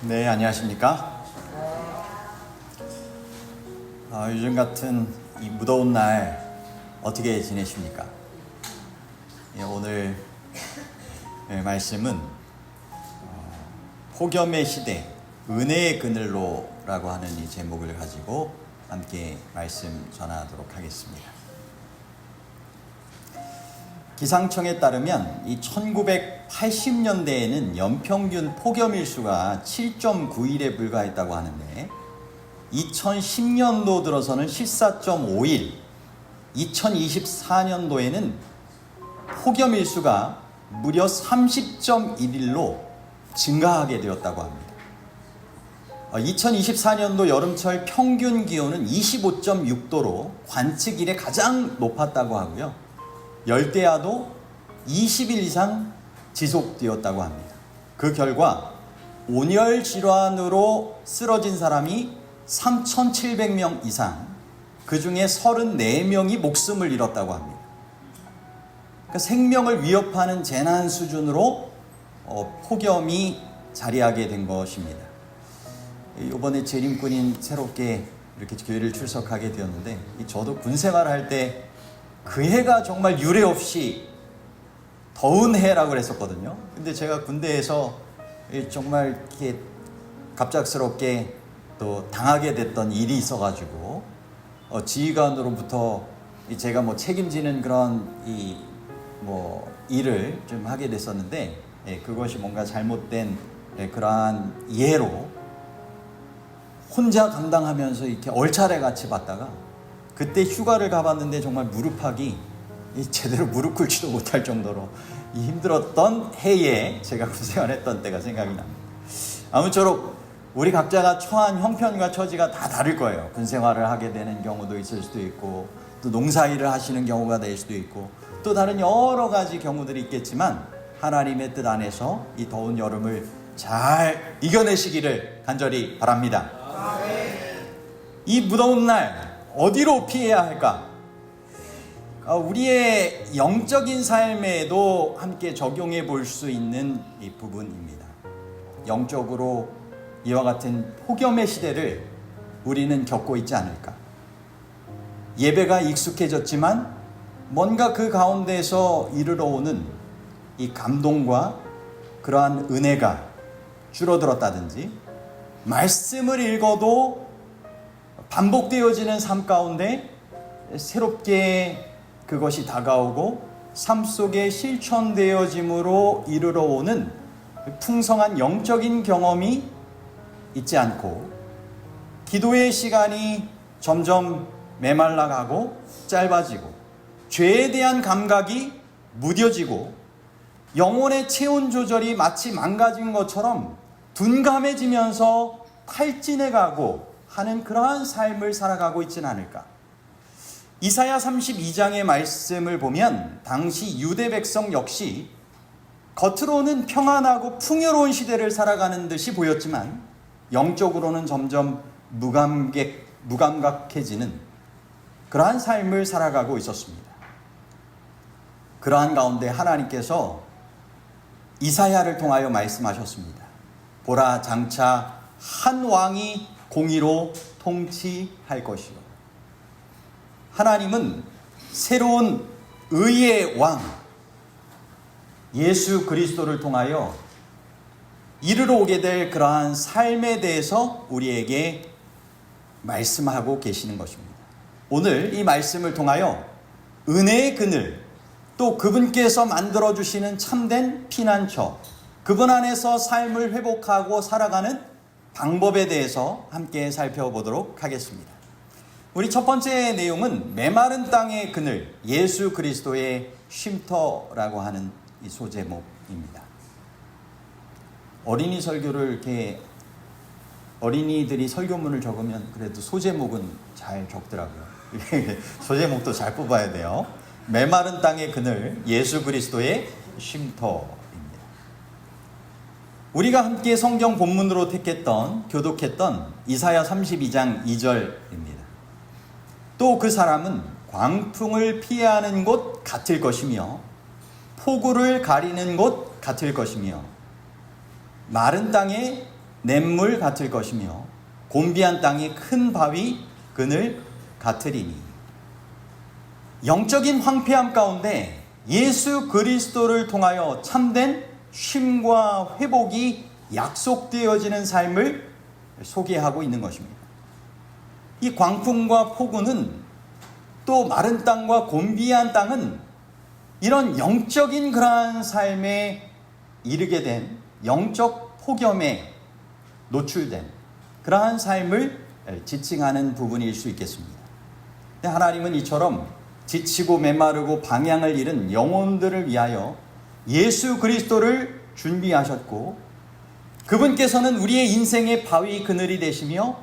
네, 안녕하십니까? 요즘 같은 이 무더운 날 어떻게 지내십니까? 오늘 말씀은 폭염의 시대, 은혜의 그늘로라고 하는 이 제목을 가지고 함께 말씀 전하도록 하겠습니다. 기상청에 따르면 이 1980년대에는 연평균 폭염일수가 7.9일에 불과했다고 하는데 2010년도 들어서는 14.5일, 2024년도에는 폭염일수가 무려 30.1일로 증가하게 되었다고 합니다. 2024년도 여름철 평균 기온은 25.6도로 관측 이래 가장 높았다고 하고요. 열대야도 20일 이상 지속되었다고 합니다. 그 결과 온열 질환으로 쓰러진 사람이 3,700명 이상, 그 중에 34명이 목숨을 잃었다고 합니다. 그러니까 생명을 위협하는 재난 수준으로 폭염이 자리하게 된 것입니다. 이번에 재림꾼인 새롭게 이렇게 교회를 출석하게 되었는데, 저도 군 생활할 때 그 해가 정말 유례 없이 더운 해라고 그랬었거든요. 근데 제가 군대에서 정말 이렇게 갑작스럽게 또 당하게 됐던 일이 있어가지고 지휘관으로부터 제가 책임지는 그런 일을 좀 하게 됐었는데, 그것이 뭔가 잘못된 그러한 예로 혼자 감당하면서 이렇게 얼차례 같이 받다가, 그때 휴가를 가봤는데 정말 무릎팍이 제대로 무릎 꿇지도 못할 정도로 힘들었던 해에 제가 군생활했던 때가 생각이 납니다. 아무쪼록 우리 각자가 처한 형편과 처지가 다 다를 거예요. 군생활을 하게 되는 경우도 있을 수도 있고, 또 농사일을 하시는 경우가 될 수도 있고, 또 다른 여러 가지 경우들이 있겠지만 하나님의 뜻 안에서 이 더운 여름을 잘 이겨내시기를 간절히 바랍니다. 이 무더운 날 어디로 피해야 할까? 우리의 영적인 삶에도 함께 적용해 볼 수 있는 이 부분입니다. 영적으로 이와 같은 폭염의 시대를 우리는 겪고 있지 않을까? 예배가 익숙해졌지만 뭔가 그 가운데서 이르러 오는 이 감동과 그러한 은혜가 줄어들었다든지, 말씀을 읽어도 반복되어지는 삶 가운데 새롭게 그것이 다가오고 삶 속에 실천되어짐으로 이르러 오는 풍성한 영적인 경험이 있지 않고, 기도의 시간이 점점 메말라가고 짧아지고, 죄에 대한 감각이 무뎌지고, 영혼의 체온 조절이 마치 망가진 것처럼 둔감해지면서 탈진해가고 하는 그러한 삶을 살아가고 있지는 않을까? 이사야 32장의 말씀을 보면 당시 유대 백성 역시 겉으로는 평안하고 풍요로운 시대를 살아가는 듯이 보였지만 영적으로는 점점 무감각해지는 그러한 삶을 살아가고 있었습니다. 그러한 가운데 하나님께서 이사야를 통하여 말씀하셨습니다. 보라, 장차 한 왕이 공의로 통치할 것이요. 하나님은 새로운 의의 왕 예수 그리스도를 통하여 이르러 오게 될 그러한 삶에 대해서 우리에게 말씀하고 계시는 것입니다. 오늘 이 말씀을 통하여 은혜의 그늘, 또 그분께서 만들어주시는 참된 피난처, 그분 안에서 삶을 회복하고 살아가는 방법에 대해서 함께 살펴보도록 하겠습니다. 우리 첫 번째 내용은 메마른 땅의 그늘, 예수 그리스도의 쉼터라고 하는 이 소제목입니다. 어린이 설교를 이렇게 어린이들이 설교문을 적으면 그래도 소제목은 잘 적더라고요. 소제목도 잘 뽑아야 돼요. 메마른 땅의 그늘, 예수 그리스도의 쉼터. 우리가 함께 성경 본문으로 교독했던 이사야 32장 2절입니다. 또 그 사람은 광풍을 피하는 곳 같을 것이며 폭우를 가리는 곳 같을 것이며 마른 땅에 냇물 같을 것이며 곤비한 땅이 큰 바위 그늘 같으리니. 영적인 황폐함 가운데 예수 그리스도를 통하여 참된 쉼과 회복이 약속되어지는 삶을 소개하고 있는 것입니다. 이 광풍과 폭우는, 또 마른 땅과 곤비한 땅은 이런 영적인 그러한 삶에 이르게 된 영적 폭염에 노출된 그러한 삶을 지칭하는 부분일 수 있겠습니다. 하나님은 이처럼 지치고 메마르고 방향을 잃은 영혼들을 위하여 예수 그리스도를 준비하셨고, 그분께서는 우리의 인생의 바위 그늘이 되시며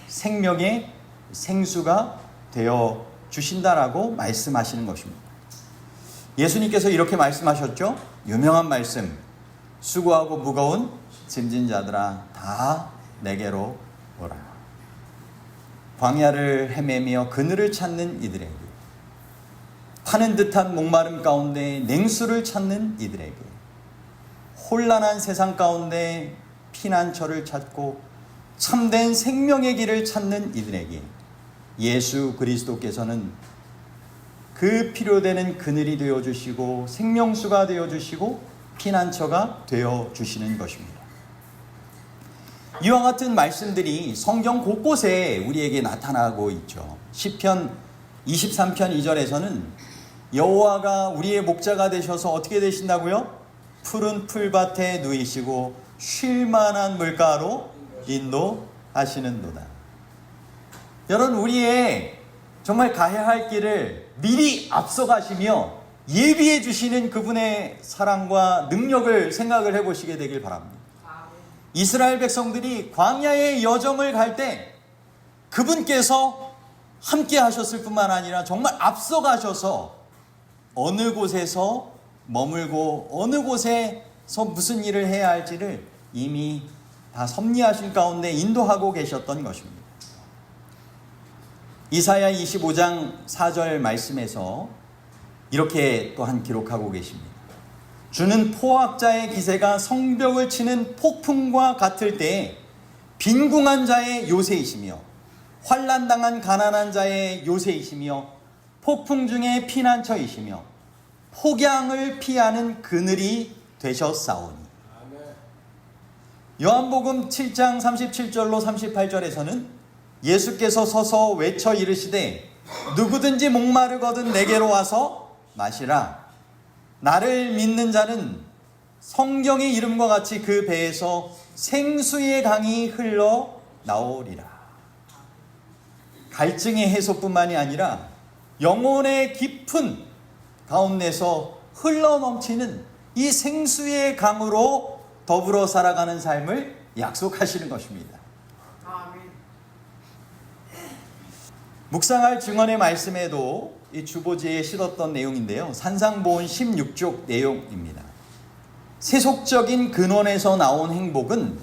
생명의 생수가 되어 주신다라고 말씀하시는 것입니다. 예수님께서 이렇게 말씀하셨죠. 유명한 말씀, 수고하고 무거운 짐진 자들아 다 내게로 오라. 광야를 헤매며 그늘을 찾는 이들에게, 타는 듯한 목마름 가운데 냉수를 찾는 이들에게, 혼란한 세상 가운데 피난처를 찾고 참된 생명의 길을 찾는 이들에게 예수 그리스도께서는 그 필요되는 그늘이 되어주시고 생명수가 되어주시고 피난처가 되어주시는 것입니다. 이와 같은 말씀들이 성경 곳곳에 우리에게 나타나고 있죠. 시편 23편 2절에서는 여호와가 우리의 목자가 되셔서 어떻게 되신다고요? 푸른 풀밭에 누이시고 쉴만한 물가로 인도하시는도다. 여러분, 우리의 정말 가야 할 길을 미리 앞서가시며 예비해 주시는 그분의 사랑과 능력을 생각을 해보시게 되길 바랍니다. 이스라엘 백성들이 광야의 여정을 갈 때 그분께서 함께 하셨을 뿐만 아니라 정말 앞서가셔서 어느 곳에서 머물고 어느 곳에서 무슨 일을 해야 할지를 이미 다 섭리하신 가운데 인도하고 계셨던 것입니다. 이사야 25장 4절 말씀에서 이렇게 또한 기록하고 계십니다. 주는 포악자의 기세가 성벽을 치는 폭풍과 같을 때에 빈궁한 자의 요새이시며 환난당한 가난한 자의 요새이시며 폭풍 중에 피난처이시며 폭양을 피하는 그늘이 되셨사오니. 요한복음 7장 37절로 38절에서는 예수께서 서서 외쳐 이르시되 누구든지 목마르거든 내게로 와서 마시라. 나를 믿는 자는 성경의 이름과 같이 그 배에서 생수의 강이 흘러 나오리라. 갈증의 해소뿐만이 아니라 영혼의 깊은 가운데서 흘러 넘치는 이 생수의 강으로 더불어 살아가는 삶을 약속하시는 것입니다. 묵상할 증언의 말씀에도 이 주보지에 실었던 내용인데요. 산상보온 16쪽 내용입니다. 세속적인 근원에서 나온 행복은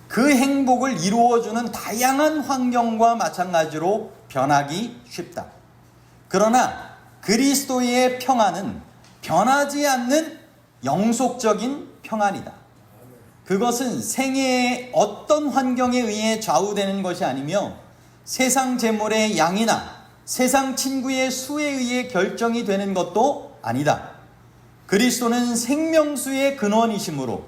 그 행복을 이루어주는 다양한 환경과 마찬가지로 변하기 쉽다. 그러나 그리스도의 평안은 변하지 않는 영속적인 평안이다. 그것은 생애의 어떤 환경에 의해 좌우되는 것이 아니며 세상 재물의 양이나 세상 친구의 수에 의해 결정이 되는 것도 아니다. 그리스도는 생명수의 근원이시므로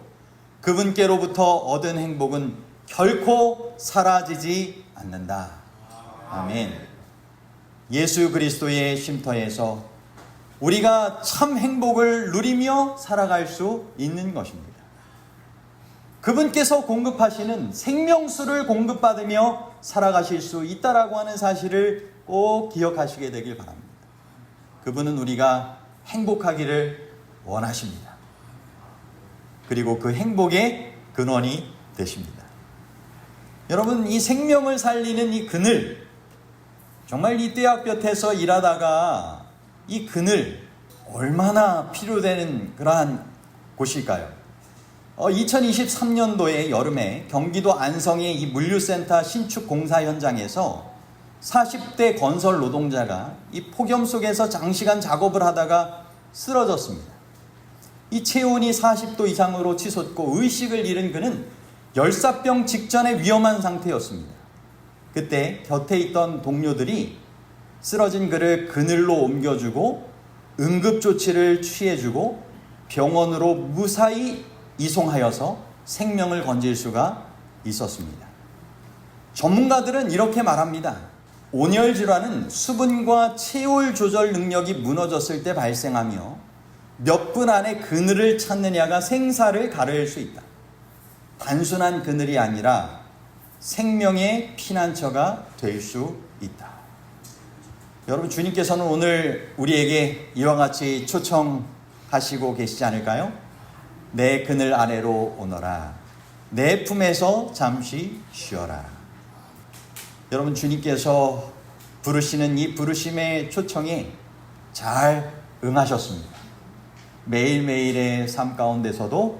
그분께로부터 얻은 행복은 결코 사라지지 않는다. 아멘. 예수 그리스도의 쉼터에서 우리가 참 행복을 누리며 살아갈 수 있는 것입니다. 그분께서 공급하시는 생명수를 공급받으며 살아가실 수 있다라고 하는 사실을 꼭 기억하시게 되길 바랍니다. 그분은 우리가 행복하기를 원하십니다. 그리고 그 행복의 근원이 되십니다. 여러분, 이 생명을 살리는 이 그늘, 정말 이 떼약볕에서 일하다가 이 그늘 얼마나 필요되는 그러한 곳일까요? 2023년도의 여름에 경기도 안성의 이 물류센터 신축 공사 현장에서 40대 건설 노동자가 이 폭염 속에서 장시간 작업을 하다가 쓰러졌습니다. 이 체온이 40도 이상으로 치솟고 의식을 잃은 그는 열사병 직전의 위험한 상태였습니다. 그때 곁에 있던 동료들이 쓰러진 그를 그늘로 옮겨주고 응급조치를 취해주고 병원으로 무사히 이송하여서 생명을 건질 수가 있었습니다. 전문가들은 이렇게 말합니다. 온열 질환은 수분과 체올 조절 능력이 무너졌을 때 발생하며 몇 분 안에 그늘을 찾느냐가 생사를 가를 수 있다. 단순한 그늘이 아니라 생명의 피난처가 될 수 있다. 여러분, 주님께서는 오늘 우리에게 이와 같이 초청하시고 계시지 않을까요? 내 그늘 아래로 오너라. 내 품에서 잠시 쉬어라. 여러분, 주님께서 부르시는 이 부르심의 초청에 잘 응하셨습니다. 매일매일의 삶 가운데서도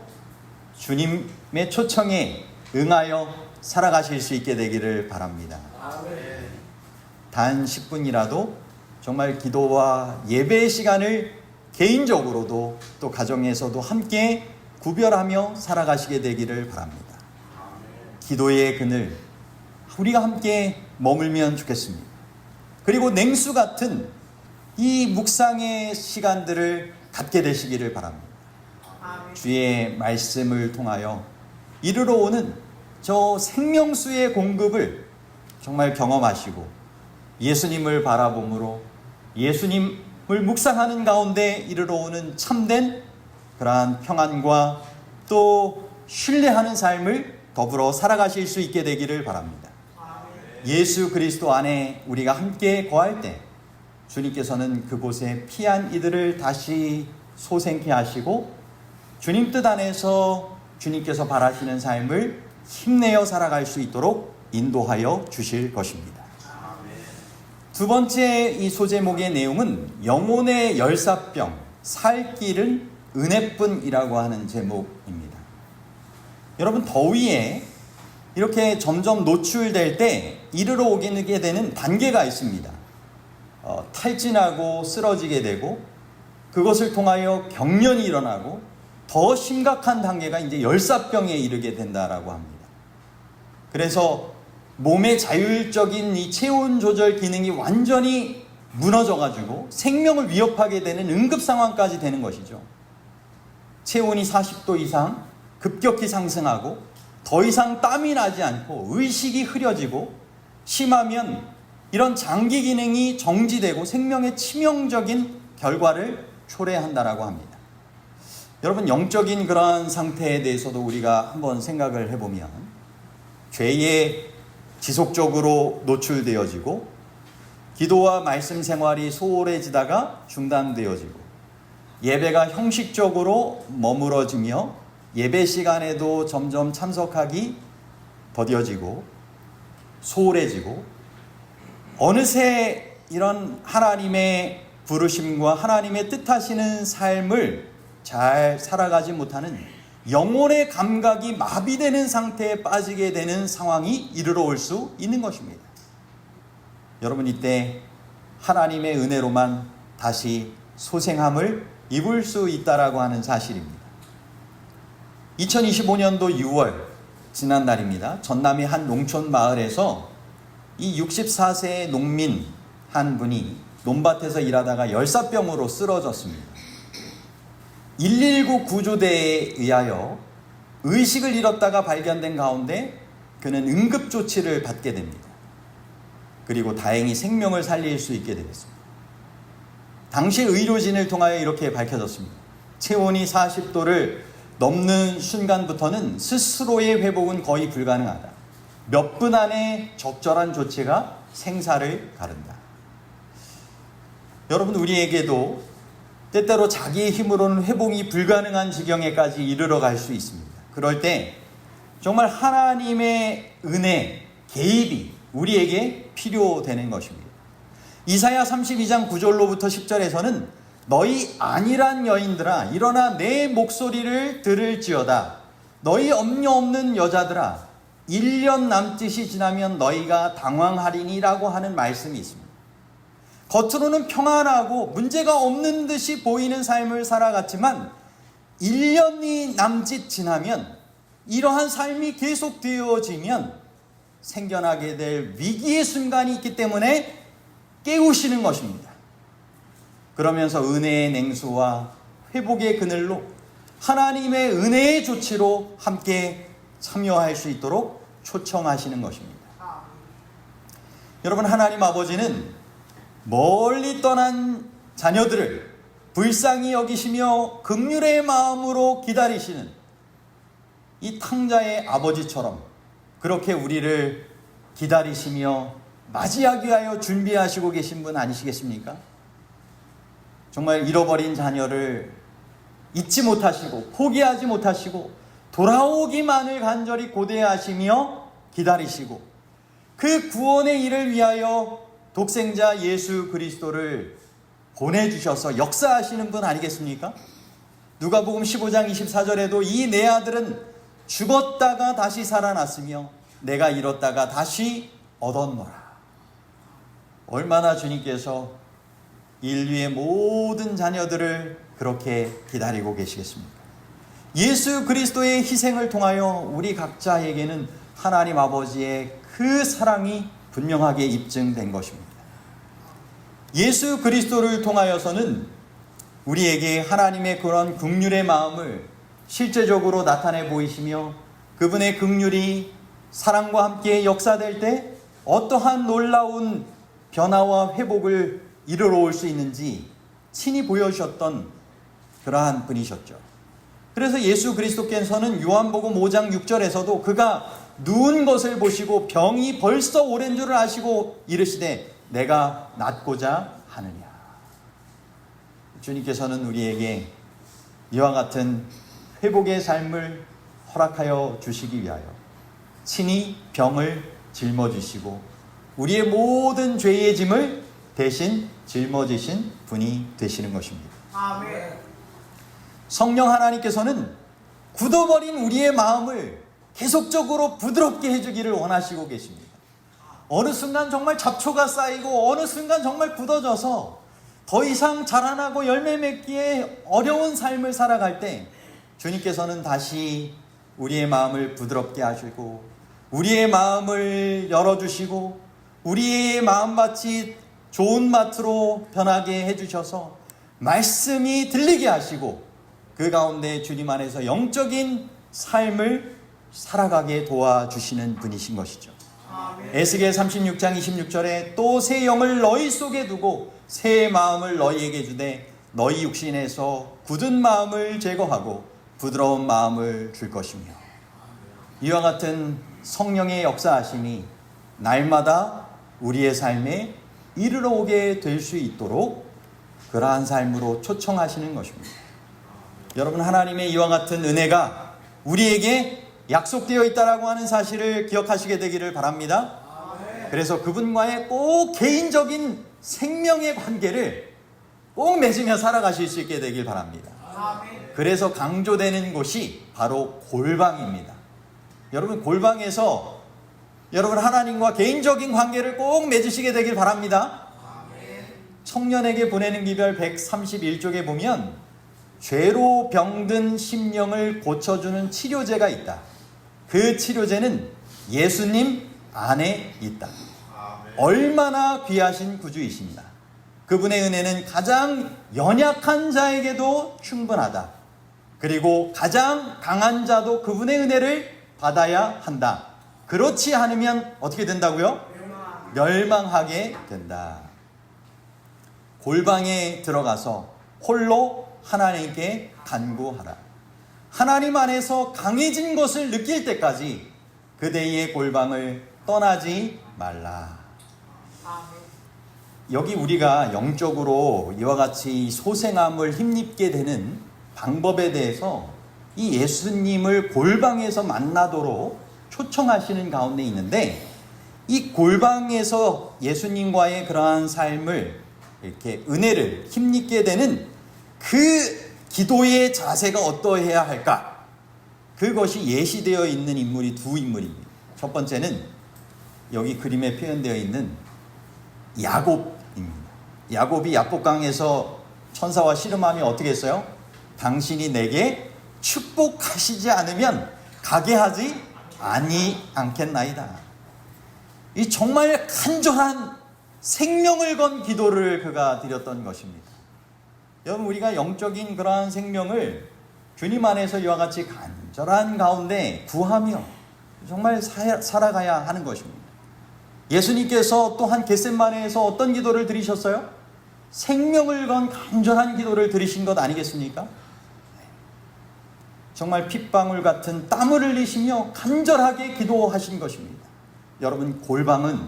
주님의 초청에 응하여 살아가실 수 있게 되기를 바랍니다. 단 10분이라도 정말 기도와 예배의 시간을 개인적으로도 또 가정에서도 함께 구별하며 살아가시게 되기를 바랍니다. 기도의 그늘, 우리가 함께 머물면 좋겠습니다. 그리고 냉수 같은 이 묵상의 시간들을 갖게 되시기를 바랍니다. 주의 말씀을 통하여 이르러 오는 저 생명수의 공급을 정말 경험하시고 예수님을 바라봄으로 예수님을 묵상하는 가운데 이르러 오는 참된 그러한 평안과 또 신뢰하는 삶을 더불어 살아가실 수 있게 되기를 바랍니다. 예수 그리스도 안에 우리가 함께 거할 때 주님께서는 그곳에 피한 이들을 다시 소생케 하시고 주님 뜻 안에서 주님께서 바라시는 삶을 힘내어 살아갈 수 있도록 인도하여 주실 것입니다. 두 번째 이 소제목의 내용은 영혼의 열사병, 살 길은 은혜뿐이라고 하는 제목입니다. 여러분, 더위에 이렇게 점점 노출될 때 이르러 오게 되는 단계가 있습니다. 탈진하고 쓰러지게 되고 그것을 통하여 경련이 일어나고 더 심각한 단계가 이제 열사병에 이르게 된다라고 합니다. 그래서 몸의 자율적인 이 체온 조절 기능이 완전히 무너져가지고 생명을 위협하게 되는 응급 상황까지 되는 것이죠. 체온이 40도 이상 급격히 상승하고 더 이상 땀이 나지 않고 의식이 흐려지고 심하면 이런 장기 기능이 정지되고 생명에 치명적인 결과를 초래한다라고 합니다. 여러분, 영적인 그러한 상태에 대해서도 우리가 한번 생각을 해보면 죄에 지속적으로 노출되어지고 기도와 말씀 생활이 소홀해지다가 중단되어지고 예배가 형식적으로 머물어지며 예배 시간에도 점점 참석하기 더뎌지고 소홀해지고 어느새 이런 하나님의 부르심과 하나님의 뜻하시는 삶을 잘 살아가지 못하는 영혼의 감각이 마비되는 상태에 빠지게 되는 상황이 이르러 올 수 있는 것입니다. 여러분, 이때 하나님의 은혜로만 다시 소생함을 입을 수 있다라고 하는 사실입니다. 2025년도 6월 지난달입니다. 전남의 한 농촌 마을에서 이 64세의 농민 한 분이 논밭에서 일하다가 열사병으로 쓰러졌습니다. 119 구조대에 의하여 의식을 잃었다가 발견된 가운데 그는 응급조치를 받게 됩니다. 그리고 다행히 생명을 살릴 수 있게 되겠습니다. 당시 의료진을 통하여 이렇게 밝혀졌습니다. 체온이 40도를 넘는 순간부터는 스스로의 회복은 거의 불가능하다. 몇 분 안에 적절한 조치가 생사를 가른다. 여러분, 우리에게도 때때로 자기의 힘으로는 회복이 불가능한 지경에까지 이르러 갈 수 있습니다. 그럴 때 정말 하나님의 은혜, 개입이 우리에게 필요되는 것입니다. 이사야 32장 9절로부터 10절에서는 너희 안일한 여인들아 일어나 내 목소리를 들을지어다. 너희 엄녀 없는 여자들아 1년 남짓이 지나면 너희가 당황하리니라고 하는 말씀이 있습니다. 겉으로는 평안하고 문제가 없는 듯이 보이는 삶을 살아갔지만 1년이 남짓 지나면 이러한 삶이 계속되어지면 생겨나게 될 위기의 순간이 있기 때문에 깨우시는 것입니다. 그러면서 은혜의 냉수와 회복의 그늘로 하나님의 은혜의 조치로 함께 참여할 수 있도록 초청하시는 것입니다. 여러분, 하나님 아버지는 멀리 떠난 자녀들을 불쌍히 여기시며 긍휼의 마음으로 기다리시는 이 탕자의 아버지처럼 그렇게 우리를 기다리시며 맞이하기 위하여 준비하시고 계신 분 아니시겠습니까? 정말 잃어버린 자녀를 잊지 못하시고 포기하지 못하시고 돌아오기만을 간절히 고대하시며 기다리시고 그 구원의 일을 위하여 독생자 예수 그리스도를 보내주셔서 역사하시는 분 아니겠습니까? 누가복음 15장 24절에도 이 내 아들은 죽었다가 다시 살아났으며 내가 잃었다가 다시 얻었노라. 얼마나 주님께서 인류의 모든 자녀들을 그렇게 기다리고 계시겠습니까? 예수 그리스도의 희생을 통하여 우리 각자에게는 하나님 아버지의 그 사랑이 분명하게 입증된 것입니다. 예수 그리스도를 통하여서는 우리에게 하나님의 그런 긍휼의 마음을 실제적으로 나타내 보이시며 그분의 긍휼이 사랑과 함께 역사될 때 어떠한 놀라운 변화와 회복을 이루어 올 수 있는지 친히 보여주셨던 그러한 분이셨죠. 그래서 예수 그리스도께서는 요한복음 5장 6절에서도 그가 누운 것을 보시고 병이 벌써 오랜 줄을 아시고 이르시되 내가 낫고자 하느냐. 주님께서는 우리에게 이와 같은 회복의 삶을 허락하여 주시기 위하여 친히 병을 짊어지시고 우리의 모든 죄의 짐을 대신 짊어지신 분이 되시는 것입니다. 아멘. 성령 하나님께서는 굳어버린 우리의 마음을 계속적으로 부드럽게 해주기를 원하시고 계십니다. 어느 순간 정말 잡초가 쌓이고 어느 순간 정말 굳어져서 더 이상 자라나고 열매 맺기에 어려운 삶을 살아갈 때 주님께서는 다시 우리의 마음을 부드럽게 하시고 우리의 마음을 열어주시고 우리의 마음밭이 좋은 밭으로 변하게 해주셔서 말씀이 들리게 하시고 그 가운데 주님 안에서 영적인 삶을 살아가게 도와주시는 분이신 것이죠. 에스겔 36장 26절에 또 새 영을 너희 속에 두고 새 마음을 너희에게 주되 너희 육신에서 굳은 마음을 제거하고 부드러운 마음을 줄 것이며 이와 같은 성령의 역사하심이 날마다 우리의 삶에 이르러 오게 될 수 있도록 그러한 삶으로 초청하시는 것입니다. 여러분, 하나님의 이와 같은 은혜가 우리에게 약속되어 있다라고 하는 사실을 기억하시게 되기를 바랍니다. 그래서 그분과의 꼭 개인적인 생명의 관계를 꼭 맺으며 살아가실 수 있게 되길 바랍니다. 그래서 강조되는 곳이 바로 골방입니다. 여러분, 골방에서 여러분 하나님과 개인적인 관계를 꼭 맺으시게 되길 바랍니다. 청년에게 보내는 기별 131쪽에 보면 죄로 병든 심령을 고쳐주는 치료제가 있다. 그 치료제는 예수님 안에 있다. 얼마나 귀하신 구주이십니다. 그분의 은혜는 가장 연약한 자에게도 충분하다. 그리고 가장 강한 자도 그분의 은혜를 받아야 한다. 그렇지 않으면 어떻게 된다고요? 멸망하게 된다. 골방에 들어가서 홀로 하나님께 간구하라. 하나님 안에서 강해진 것을 느낄 때까지 그대의 골방을 떠나지 말라. 여기 우리가 영적으로 이와 같이 소생함을 힘입게 되는 방법에 대해서 이 예수님을 골방에서 만나도록 초청하시는 가운데 있는데, 이 골방에서 예수님과의 그러한 삶을 이렇게 은혜를 힘입게 되는 그 기도의 자세가 어떠해야 할까? 그것이 예시되어 있는 인물이 두 인물입니다. 첫 번째는 여기 그림에 표현되어 있는 야곱입니다. 야곱이 야복강에서 천사와 씨름하며 어떻게 했어요? 당신이 내게 축복하시지 않으면 가게 하지 않겠나이다. 이 정말 간절한 생명을 건 기도를 그가 드렸던 것입니다. 여러분, 우리가 영적인 그러한 생명을 주님 안에서 이와 같이 간절한 가운데 구하며 정말 살아가야 하는 것입니다. 예수님께서 또한 겟세마네에서 어떤 기도를 드리셨어요? 생명을 건 간절한 기도를 드리신 것 아니겠습니까? 정말 핏방울 같은 땀을 흘리시며 간절하게 기도하신 것입니다. 여러분, 골방은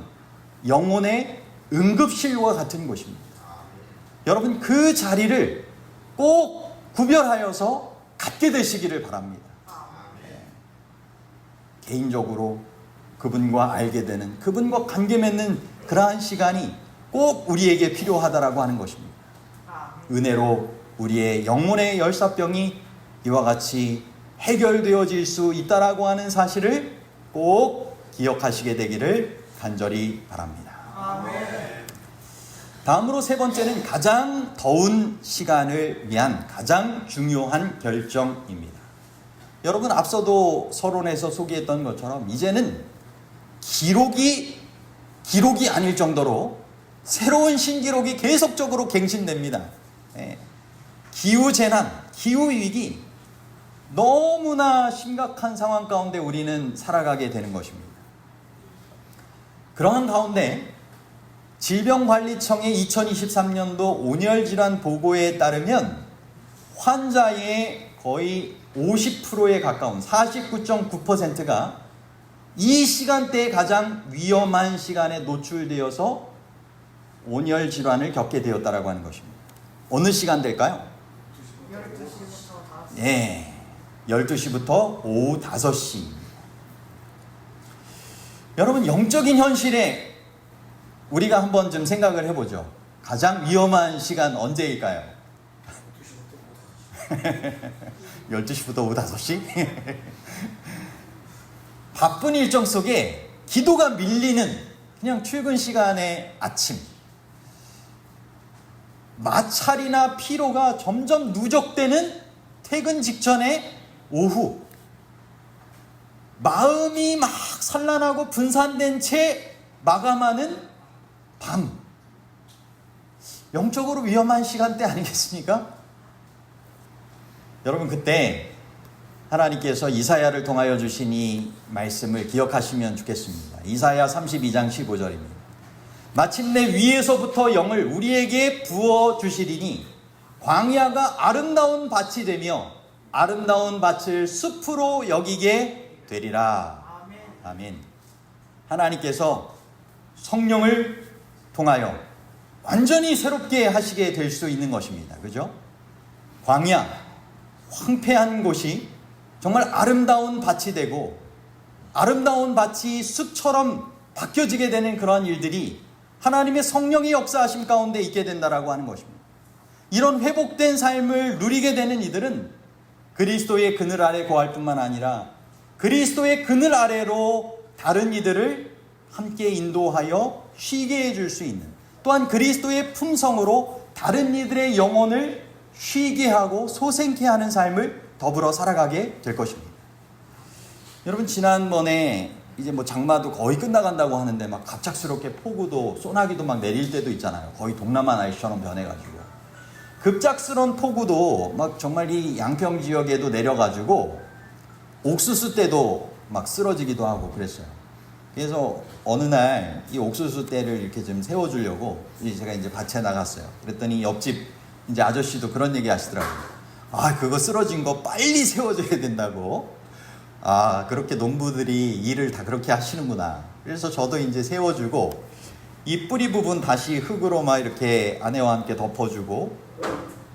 영혼의 응급실과 같은 곳입니다. 여러분, 그 자리를 꼭 구별하여서 갖게 되시기를 바랍니다. 개인적으로 그분과 알게 되는, 그분과 관계 맺는 그러한 시간이 꼭 우리에게 필요하다라고 하는 것입니다. 은혜로 우리의 영혼의 열사병이 이와 같이 해결되어질 수 있다라고 하는 사실을 꼭 기억하시게 되기를 간절히 바랍니다. 다음으로 세 번째는 가장 더운 시간을 위한 가장 중요한 결정입니다. 여러분, 앞서도 서론에서 소개했던 것처럼 이제는 기록이 아닐 정도로 새로운 신기록이 계속적으로 갱신됩니다. 기후재난, 기후위기, 너무나 심각한 상황 가운데 우리는 살아가게 되는 것입니다. 그러한 가운데 질병관리청의 2023년도 온열질환 보고에 따르면 환자의 거의 50%에 가까운 49.9%가 이 시간대에 가장 위험한 시간에 노출되어서 온열질환을 겪게 되었다라고 하는 것입니다. 어느 시간대일까요? 12시부터 5시. 예, 12시부터 오후 5시. 여러분, 영적인 현실에 우리가 한번 좀 생각을 해보죠. 가장 위험한 시간 언제일까요? 12시부터 오후 5시? 바쁜 일정 속에 기도가 밀리는 그냥 출근 시간의 아침, 마찰이나 피로가 점점 누적되는 퇴근 직전의 오후, 마음이 막 산란하고 분산된 채 마감하는 밤, 영적으로 위험한 시간대 아니겠습니까? 여러분, 그때 하나님께서 이사야를 통하여 주신 이 말씀을 기억하시면 좋겠습니다. 이사야 32장 15절입니다. 마침내 위에서부터 영을 우리에게 부어주시리니 광야가 아름다운 밭이 되며 아름다운 밭을 숲으로 여기게 되리라. 아멘. 하나님께서 성령을 통하여 완전히 새롭게 하시게 될 수 있는 것입니다. 그죠? 광야, 황폐한 곳이 정말 아름다운 밭이 되고 아름다운 밭이 숲처럼 바뀌어지게 되는 그런 일들이 하나님의 성령의 역사하심 가운데 있게 된다라고 하는 것입니다. 이런 회복된 삶을 누리게 되는 이들은 그리스도의 그늘 아래 거할 뿐만 아니라 그리스도의 그늘 아래로 다른 이들을 함께 인도하여 쉬게 해줄 수 있는, 또한 그리스도의 품성으로 다른 이들의 영혼을 쉬게 하고 소생케 하는 삶을 더불어 살아가게 될 것입니다. 여러분, 지난번에 이제 뭐 장마도 거의 끝나간다고 하는데 막 갑작스럽게 폭우도 소나기도 막 내릴 때도 있잖아요. 거의 동남아 날씨처럼 변해가지고 급작스러운 폭우도 막 정말 이 양평 지역에도 내려가지고 옥수수 떼도 막 쓰러지기도 하고 그랬어요. 그래서 어느 날 이 옥수수 떼를 이렇게 좀 세워주려고 제가 이제 밭에 나갔어요. 그랬더니 옆집 이제 아저씨도 그런 얘기 하시더라고요. 아, 그거 쓰러진 거 빨리 세워줘야 된다고. 아, 그렇게 농부들이 일을 다 그렇게 하시는구나. 그래서 저도 이제 세워주고 이 뿌리 부분 다시 흙으로 막 이렇게 아내와 함께 덮어주고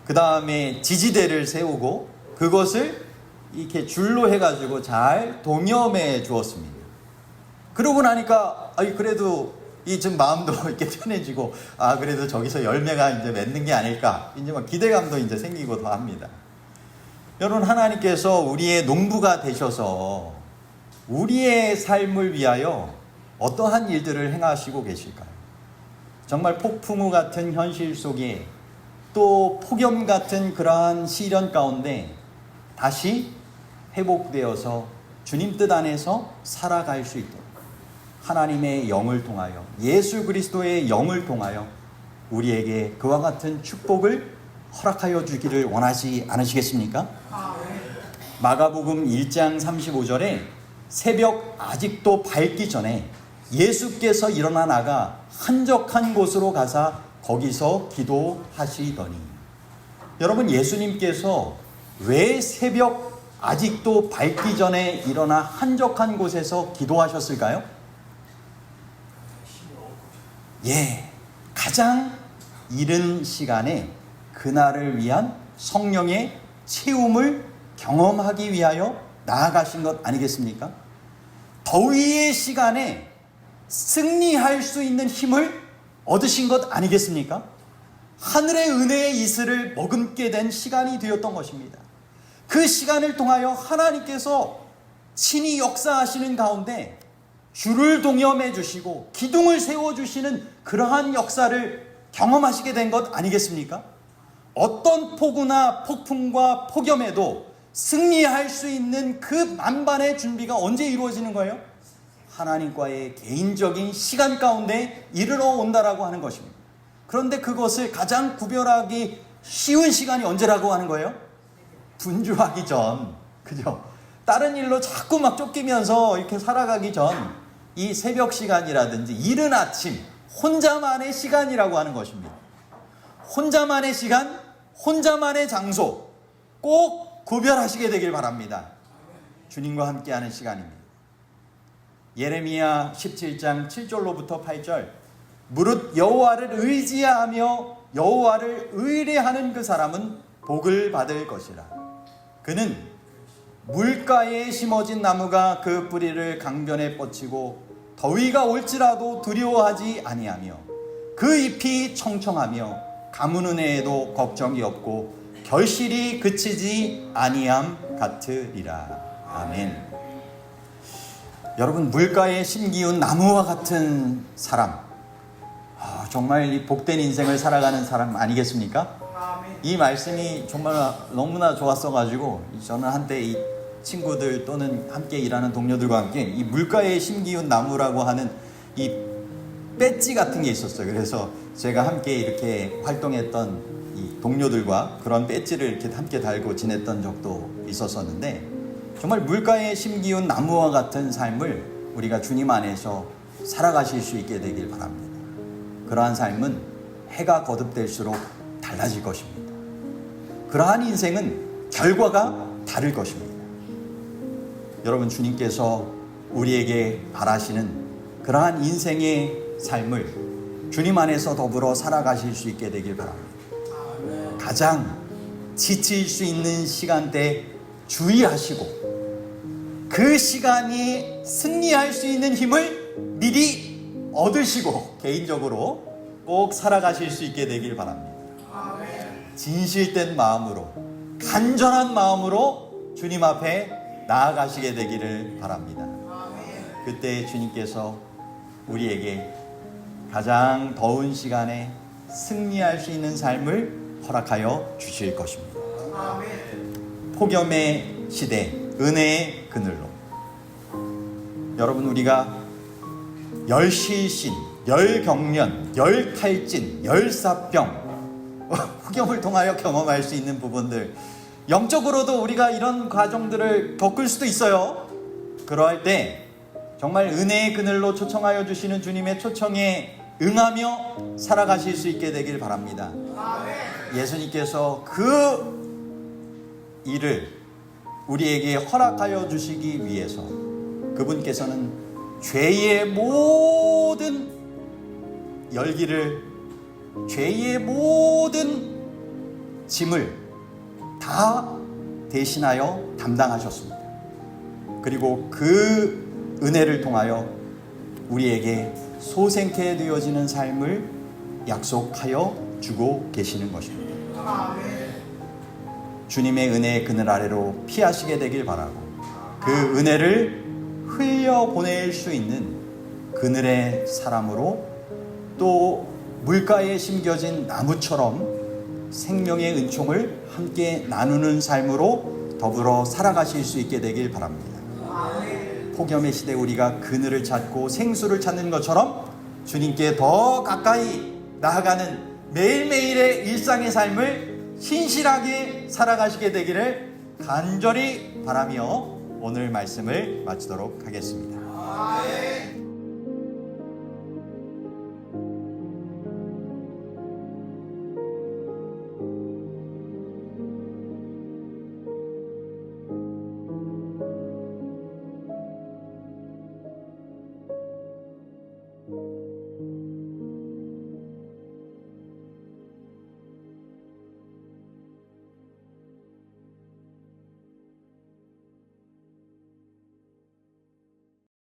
그 다음에 지지대를 세우고 그것을 이렇게 줄로 해가지고 잘 동여매 주었습니다. 그러고 나니까 그래도 이 좀 마음도 이렇게 편해지고 그래도 저기서 열매가 이제 맺는 게 아닐까 이제 막 기대감도 이제 생기고 더 합니다. 여러분, 하나님께서 우리의 농부가 되셔서 우리의 삶을 위하여 어떠한 일들을 행하시고 계실까요? 정말 폭풍우 같은 현실 속에 또 폭염 같은 그러한 시련 가운데 다시 회복되어서 주님 뜻 안에서 살아갈 수 있도록 하나님의 영을 통하여, 예수 그리스도의 영을 통하여 우리에게 그와 같은 축복을 허락하여 주기를 원하지 않으시겠습니까? 마가복음 1장 35절에 새벽 아직도 밝기 전에 예수께서 일어나 나가 한적한 곳으로 가사 거기서 기도하시더니. 여러분, 예수님께서 왜 새벽 아직도 밝기 전에 일어나 한적한 곳에서 기도하셨을까요? 가장 이른 시간에 그날을 위한 성령의 채움을 경험하기 위하여 나아가신 것 아니겠습니까? 더위의 시간에 승리할 수 있는 힘을 얻으신 것 아니겠습니까? 하늘의 은혜의 이슬을 머금게 된 시간이 되었던 것입니다. 그 시간을 통하여 하나님께서 친히 역사하시는 가운데 주를 동염해 주시고 기둥을 세워주시는 그러한 역사를 경험하시게 된 것 아니겠습니까? 어떤 폭우나 폭풍과 폭염에도 승리할 수 있는 그 만반의 준비가 언제 이루어지는 거예요? 하나님과의 개인적인 시간 가운데 이르러 온다라고 하는 것입니다. 그런데 그것을 가장 구별하기 쉬운 시간이 언제라고 하는 거예요? 분주하기 전, 그죠? 다른 일로 자꾸 막 쫓기면서 이렇게 살아가기 전 이 새벽 시간이라든지 이른 아침, 혼자만의 시간이라고 하는 것입니다. 혼자만의 시간, 혼자만의 장소 꼭 구별하시게 되길 바랍니다. 주님과 함께하는 시간입니다. 예레미야 17장 7절로부터 8절, 무릇 여호와를 의지하며 여호와를 의뢰하는 그 사람은 복을 받을 것이라. 그는 물가에 심어진 나무가 그 뿌리를 강변에 뻗치고 더위가 올지라도 두려워하지 아니하며 그 잎이 청청하며 가무는 해에도 걱정이 없고 결실이 그치지 아니함 같으리라. 아멘. 여러분, 물가에 심기운 나무와 같은 사람, 정말 이 복된 인생을 살아가는 사람 아니겠습니까? 이 말씀이 정말 너무나 좋았어가지고 저는 한때 이 친구들 또는 함께 일하는 동료들과 함께 이 물가에 심기운 나무라고 하는 이 배지 같은 게 있었어요. 그래서 제가 함께 이렇게 활동했던 이 동료들과 그런 배지를 이렇게 함께 달고 지냈던 적도 있었었는데, 정말 물가에 심기운 나무와 같은 삶을 우리가 주님 안에서 살아가실 수 있게 되길 바랍니다. 그러한 삶은 해가 거듭될수록 달라질 것입니다. 그러한 인생은 결과가 다를 것입니다. 여러분, 주님께서 우리에게 바라시는 그러한 인생의 삶을 주님 안에서 더불어 살아가실 수 있게 되길 바랍니다. 가장 지칠 수 있는 시간대 주의하시고 그 시간이 승리할 수 있는 힘을 미리 얻으시고 개인적으로 꼭 살아가실 수 있게 되길 바랍니다. 진실된 마음으로, 간절한 마음으로 주님 앞에 나아가시게 되기를 바랍니다. 그때 주님께서 우리에게 가장 더운 시간에 승리할 수 있는 삶을 허락하여 주실 것입니다. 폭염의 시대, 은혜의 그늘로. 여러분, 우리가 열실신, 열경련, 열탈진, 열사병, 폭염을 통하여 경험할 수 있는 부분들, 영적으로도 우리가 이런 과정들을 겪을 수도 있어요. 그럴 때 정말 은혜의 그늘로 초청하여 주시는 주님의 초청에 응하며 살아가실 수 있게 되길 바랍니다. 예수님께서 그 일을 우리에게 허락하여 주시기 위해서 그분께서는 죄의 모든 열기를, 죄의 모든 짐을 다 대신하여 담당하셨습니다. 그리고 그 은혜를 통하여 우리에게 소생케 되어지는 삶을 약속하여 주고 계시는 것입니다. 주님의 은혜의 그늘 아래로 피하시게 되길 바라고, 그 은혜를 흘려보낼 수 있는 그늘의 사람으로, 또 물가에 심겨진 나무처럼 생명의 은총을 함께 나누는 삶으로 더불어 살아가실 수 있게 되길 바랍니다. 폭염의 시대 우리가 그늘을 찾고 생수를 찾는 것처럼 주님께 더 가까이 나아가는 매일매일의 일상의 삶을 신실하게 살아가시게 되기를 간절히 바라며 오늘 말씀을 마치도록 하겠습니다.